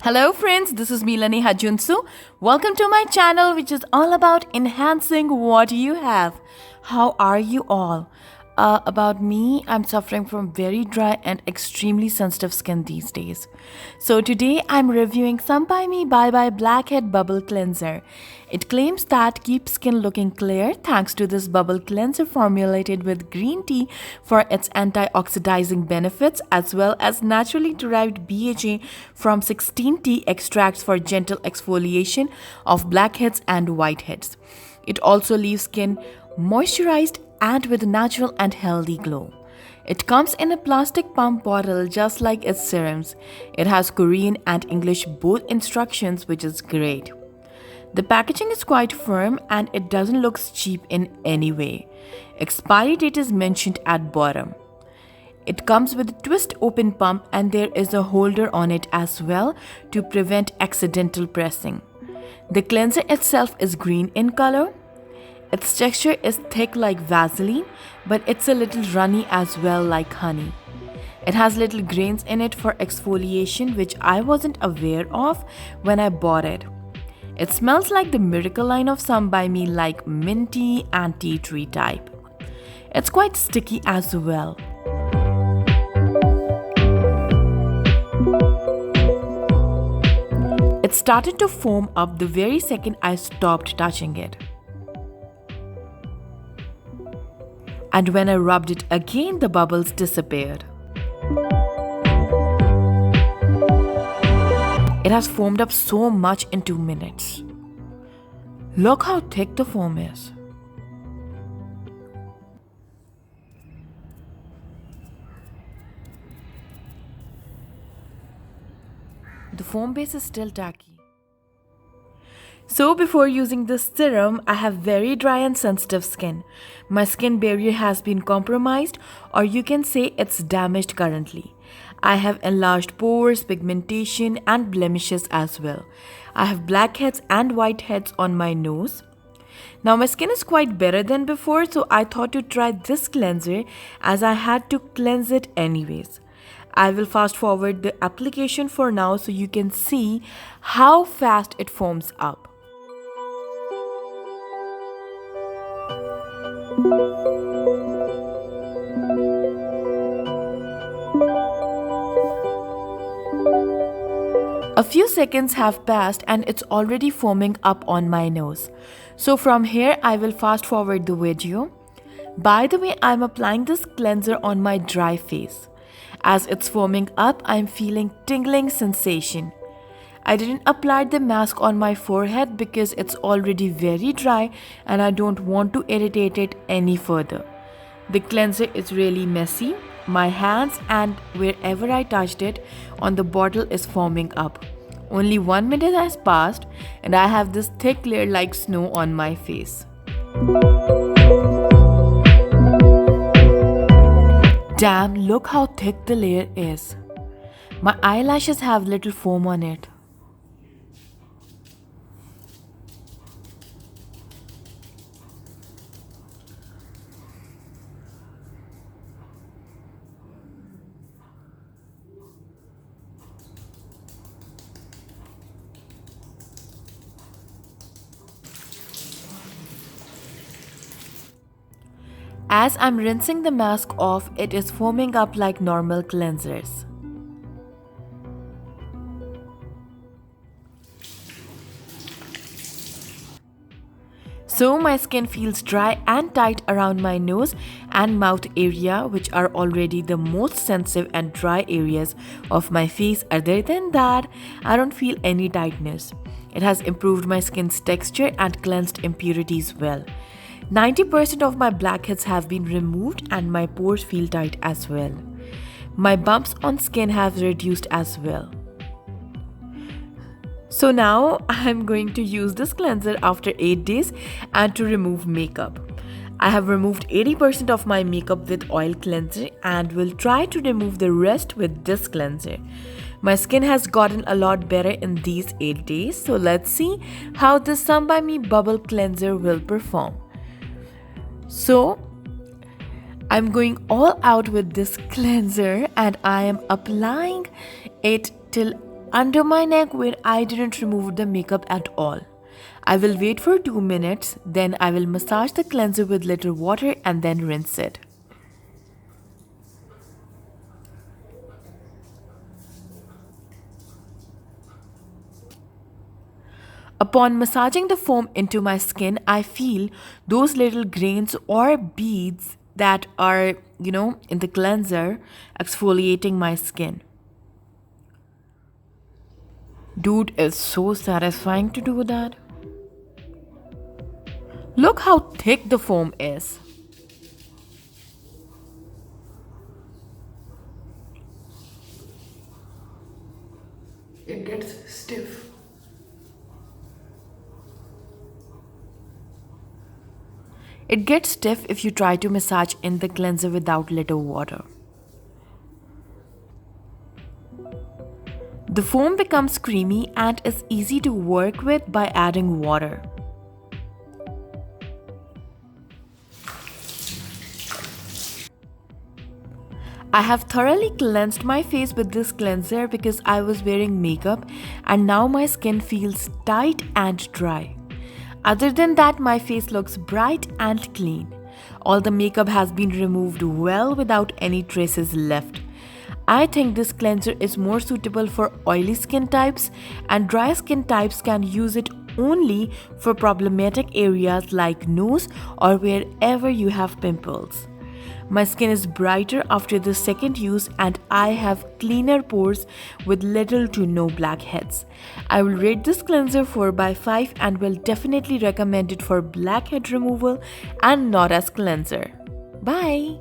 Hello friends, this is Milani Hajunsu. Welcome to my channel which is all about enhancing what you have. How are you all? About me, I'm suffering from very dry and extremely sensitive skin these days. So today I'm reviewing some by me by Blackhead Bubble Cleanser. It claims that keeps skin looking clear thanks to this bubble cleanser formulated with green tea for its antioxidizing benefits as well as naturally derived BHA from 16 tea extracts for gentle exfoliation of blackheads and whiteheads. It also leaves skin moisturized and with a natural and healthy glow. It comes in a plastic pump bottle just like its serums. It has Korean and English both instructions, which is great. The packaging is quite firm and it doesn't look cheap in any way. Expiry date is mentioned at bottom. It comes with a twist open pump and there is a holder on it as well to prevent accidental pressing. The cleanser itself is green in color. Its texture is thick like Vaseline, but it's a little runny as well like honey. It has little grains in it for exfoliation, which I wasn't aware of when I bought it. It smells like the miracle line of some by me like minty and tea tree type. It's quite sticky as well. It started to foam up the very second I stopped touching it. And when I rubbed it again, the bubbles disappeared. It has foamed up so much in 2 minutes. Look how thick the foam is. The foam base is still tacky. So before using this serum, I have very dry and sensitive skin. My skin barrier has been compromised, or you can say it's damaged currently. I have enlarged pores, pigmentation and blemishes as well. I have blackheads and whiteheads on my nose. Now my skin is quite better than before, so I thought to try this cleanser as I had to cleanse it anyways. I will fast forward the application for now so you can see how fast it foams up. A few seconds have passed and it's already foaming up on my nose. So from here I will fast forward the video. By the way, I'm applying this cleanser on my dry face. As it's foaming up, I'm feeling tingling sensation. I didn't apply the mask on my forehead because it's already very dry and I don't want to irritate it any further. The cleanser is really messy. My hands and wherever I touched it on the bottle is foaming up. Only 1 minute has passed and I have this thick layer like snow on my face. Damn, look how thick the layer is. My eyelashes have little foam on it. As I'm rinsing the mask off, it is foaming up like normal cleansers. So my skin feels dry and tight around my nose and mouth area, which are already the most sensitive and dry areas of my face. Other than that, I don't feel any tightness. It has improved my skin's texture and cleansed impurities well. 90% of my blackheads have been removed and my pores feel tight as well. My bumps on skin have reduced as well. So now I'm going to use this cleanser after 8 days and to remove makeup. I have removed 80% of my makeup with oil cleanser and will try to remove the rest with this cleanser. My skin has gotten a lot better in these 8 days, so let's see how this Some by Me bubble cleanser will perform. So I'm going all out with this cleanser and I am applying it till under my neck where I didn't remove the makeup at all. I will wait for 2 minutes, then I will massage the cleanser with little water and then rinse it. Upon massaging the foam into my skin, I feel those little grains or beads that are, in the cleanser exfoliating my skin. Dude, it's so satisfying to do that. Look how thick the foam is. It gets stiff. It gets stiff if you try to massage in the cleanser without little water. The foam becomes creamy and is easy to work with by adding water. I have thoroughly cleansed my face with this cleanser because I was wearing makeup and now my skin feels tight and dry. Other than that, my face looks bright and clean. All the makeup has been removed well without any traces left. I think this cleanser is more suitable for oily skin types, and dry skin types can use it only for problematic areas like nose or wherever you have pimples. My skin is brighter after the second use and I have cleaner pores with little to no blackheads. I will rate this cleanser 4/5 and will definitely recommend it for blackhead removal and not as cleanser. Bye!